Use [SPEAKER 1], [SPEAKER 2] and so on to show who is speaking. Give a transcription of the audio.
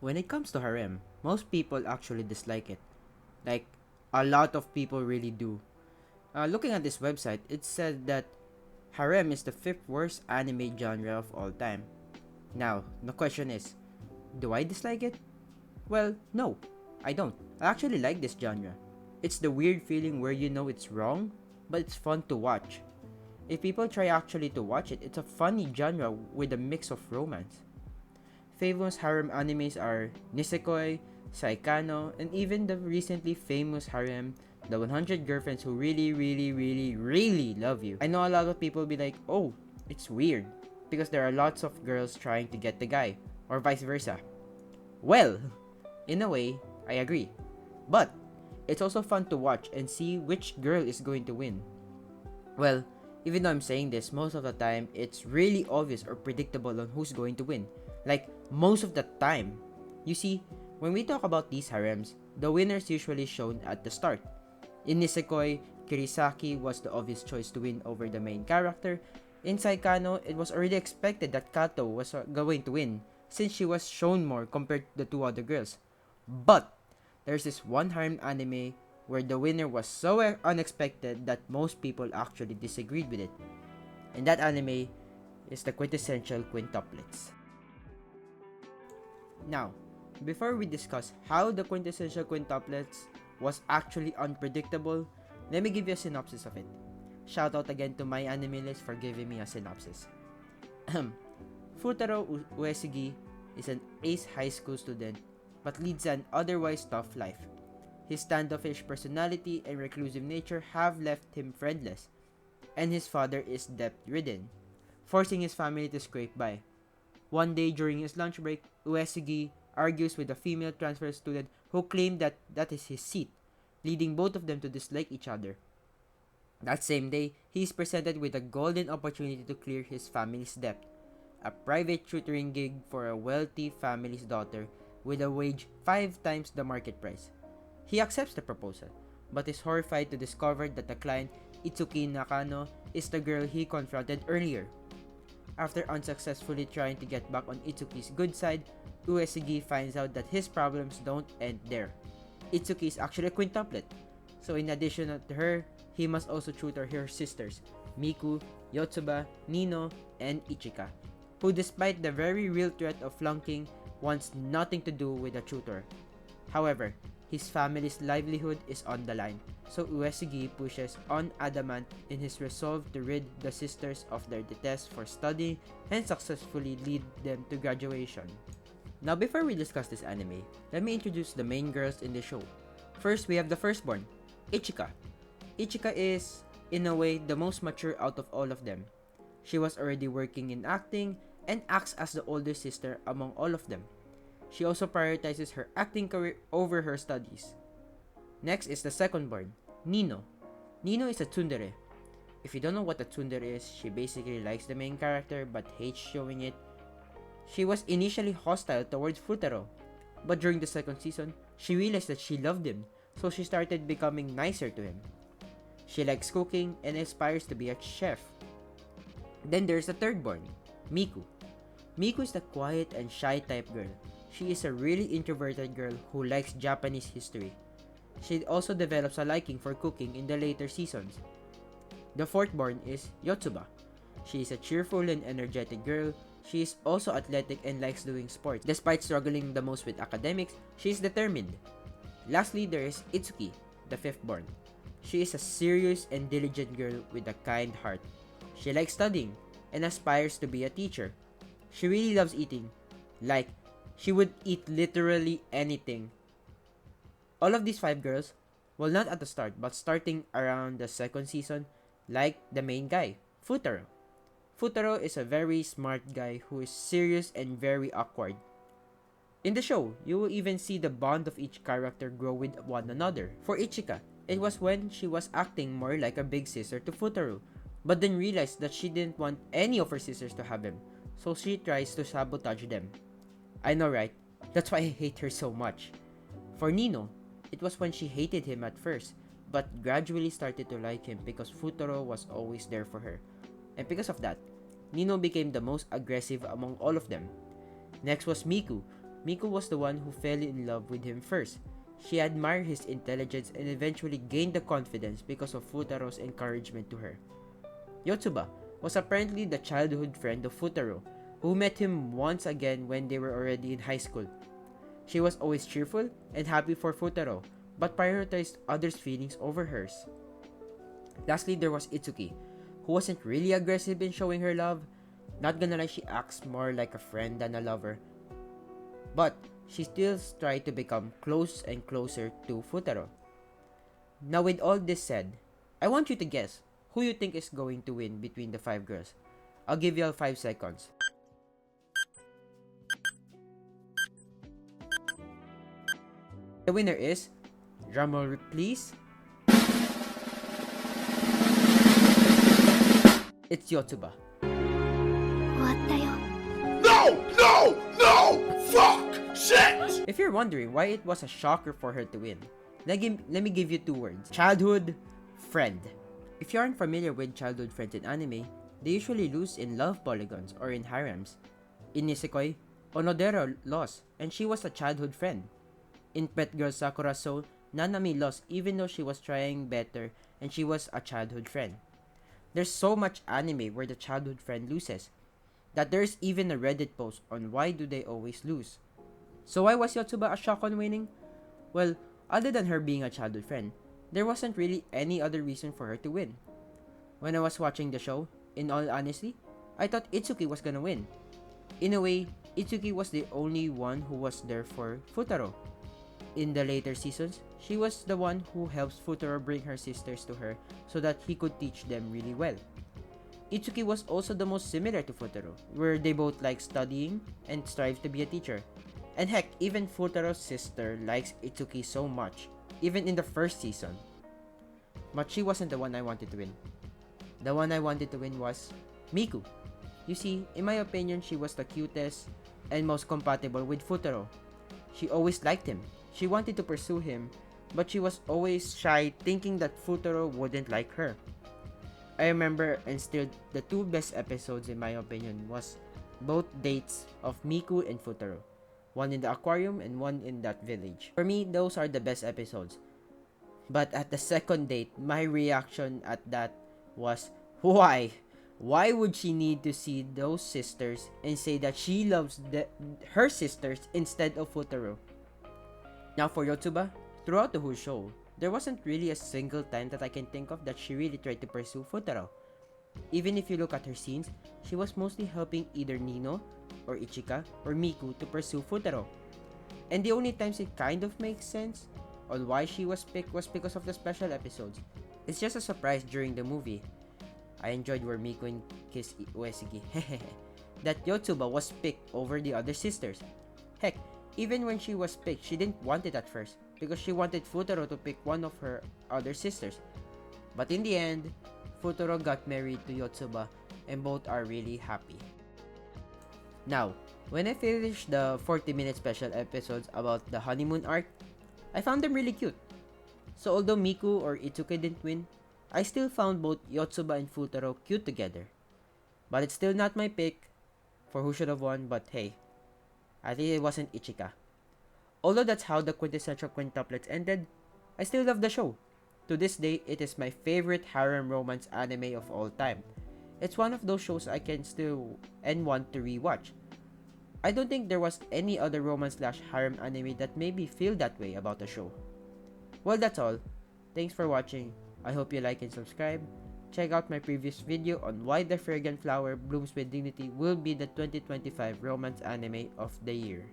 [SPEAKER 1] When it comes to harem, most people actually dislike it. Like, a lot of people really do. Looking at this website, it said that harem is the fifth worst anime genre of all time. Now, the question is, do I dislike it? Well, no, I don't. I actually like this genre. It's the weird feeling where you know it's wrong, but it's fun to watch. If people try actually to watch it, it's a funny genre with a mix of romance. Famous harem animes are Nisekoi, Saikano, and even the recently famous harem, the 100 Girlfriends Who Really, Really, Really, Really Love You. I know a lot of people be like, oh, it's weird, because there are lots of girls trying to get the guy, or vice versa. Well, in a way, I agree. But, it's also fun to watch and see which girl is going to win. Well, even though I'm saying this, most of the time, it's really obvious or predictable on who's going to win. Like, most of the time. You see, when we talk about these harems, the winner is usually shown at the start. In Nisekoi, Kirisaki was the obvious choice to win over the main character. In Saikano, it was already expected that Kato was going to win, since she was shown more compared to the two other girls. But, there's this one harem anime where the winner was so unexpected that most people actually disagreed with it. And that anime is the Quintessential Quintuplets. Now, before we discuss how the Quintessential Quintuplets was actually unpredictable, let me give you a synopsis of it. Shout out again to my anime list for giving me a synopsis. Futaro Uesugi is an ace high school student but leads an otherwise tough life. His standoffish personality and reclusive nature have left him friendless, and his father is debt-ridden, forcing his family to scrape by. One day during his lunch break, Uesugi argues with a female transfer student who claimed that that is his seat, leading both of them to dislike each other. That same day, he is presented with a golden opportunity to clear his family's debt, a private tutoring gig for a wealthy family's daughter with a wage 5 times the market price. He accepts the proposal, but is horrified to discover that the client, Itsuki Nakano, is the girl he confronted earlier. After unsuccessfully trying to get back on Itsuki's good side, Uesugi finds out that his problems don't end there. Itsuki is actually a quintuplet, so in addition to her, he must also tutor her sisters, Miku, Yotsuba, Nino, and Ichika, who despite the very real threat of flunking, wants nothing to do with a tutor. However, his family's livelihood is on the line, so Uesugi pushes on adamant in his resolve to rid the sisters of their detest for studying and successfully lead them to graduation. Now before we discuss this anime, let me introduce the main girls in the show. First, we have the firstborn, Ichika. Ichika is, in a way, the most mature out of all of them. She was already working in acting and acts as the older sister among all of them. She also prioritizes her acting career over her studies. Next is the secondborn, Nino. Nino is a tsundere. If you don't know what a tsundere is, she basically likes the main character but hates showing it. She was initially hostile towards Futaro, but during the second season, she realized that she loved him, so she started becoming nicer to him. She likes cooking and aspires to be a chef. Then there's the thirdborn, Miku. Miku is the quiet and shy type girl. She is a really introverted girl who likes Japanese history. She also develops a liking for cooking in the later seasons. The fourthborn is Yotsuba. She is a cheerful and energetic girl. She is also athletic and likes doing sports. Despite struggling the most with academics, she is determined. Lastly, there is Itsuki, the fifthborn. She is a serious and diligent girl with a kind heart. She likes studying and aspires to be a teacher. She really loves eating. Like, she would eat literally anything. All of these 5 girls, well, not at the start, but starting around the second season, like the main guy, Futaro. Futaro is a very smart guy who is serious and very awkward. In the show, you will even see the bond of each character grow with one another. For Ichika, it was when she was acting more like a big sister to Futaro, but then realized that she didn't want any of her sisters to have him, so she tries to sabotage them. I know, right? That's why I hate her so much. For Nino, it was when she hated him at first, but gradually started to like him because Futaro was always there for her. And because of that, Nino became the most aggressive among all of them. Next was Miku, Miku was the one who fell in love with him first. She admired his intelligence and eventually gained the confidence because of Futaro's encouragement to her. Yotsuba was apparently the childhood friend of Futaro, who met him once again when they were already in high school. She was always cheerful and happy for Futaro, but prioritized others' feelings over hers. Lastly, there was Itsuki, who wasn't really aggressive in showing her love. Not gonna lie, she acts more like a friend than a lover. But she still tried to become close and closer to Futaro. Now with all this said, I want you to guess who you think is going to win between the 5 girls. I'll give you all 5 seconds. The winner is, drumroll please, it's Yotsuba.
[SPEAKER 2] No! Fuck! Shit!
[SPEAKER 1] If you're wondering why it was a shocker for her to win, let me give you 2 words. Childhood friend. If you aren't familiar with childhood friends in anime, they usually lose in love polygons or in harems. In Nisekoi, Onodera lost, and she was a childhood friend. In Pet Girl Sakura's Soul, Nanami lost even though she was trying better and she was a childhood friend. There's so much anime where the childhood friend loses, that there's even a Reddit post on why do they always lose. So why was Yotsuba a shock on winning? Well, other than her being a childhood friend, there wasn't really any other reason for her to win. When I was watching the show, in all honesty, I thought Itsuki was gonna win. In a way, Itsuki was the only one who was there for Futaro. In the later seasons, she was the one who helps Futaro bring her sisters to her so that he could teach them really well. Itsuki was also the most similar to Futaro, where they both like studying and strive to be a teacher. And heck, even Futaro's sister likes Itsuki so much, even in the first season. But she wasn't the one I wanted to win. The one I wanted to win was Miku. You see, in my opinion, she was the cutest and most compatible with Futaro. She always liked him. She wanted to pursue him, but she was always shy, thinking that Futaro wouldn't like her. I remember, and still, the 2 best episodes in my opinion was both dates of Miku and Futaro. One in the aquarium and one in that village. For me, those are the best episodes. But at the second date, my reaction at that was, why? Why would she need to see those sisters and say that she loves her sisters instead of Futaro? Now for Yotsuba, throughout the whole show, there wasn't really a single time that I can think of that she really tried to pursue Futaro. Even if you look at her scenes, she was mostly helping either Nino, or Ichika, or Miku to pursue Futaro. And the only times it kind of makes sense on why she was picked was because of the special episodes. It's just a surprise during the movie. I enjoyed where Miku and kissed Uesigi. That Yotsuba was picked over the other sisters. Heck, even when she was picked, she didn't want it at first because she wanted Futaro to pick one of her other sisters. But in the end, Futaro got married to Yotsuba and both are really happy. Now, when I finished the 40-minute special episodes about the honeymoon arc, I found them really cute. So although Miku or Itsuki didn't win, I still found both Yotsuba and Futaro cute together. But it's still not my pick for who should have won, but hey, I think it wasn't Ichika. Although that's how the Quintessential Quintuplets ended, I still love the show. To this day, it is my favorite harem romance anime of all time. It's one of those shows I can still and want to rewatch. I don't think there was any other romance/harem anime that made me feel that way about the show. Well, that's all. Thanks for watching. I hope you like and subscribe. Check out my previous video on why the fragrant flower blooms with dignity will be the 2025 romance anime of the year.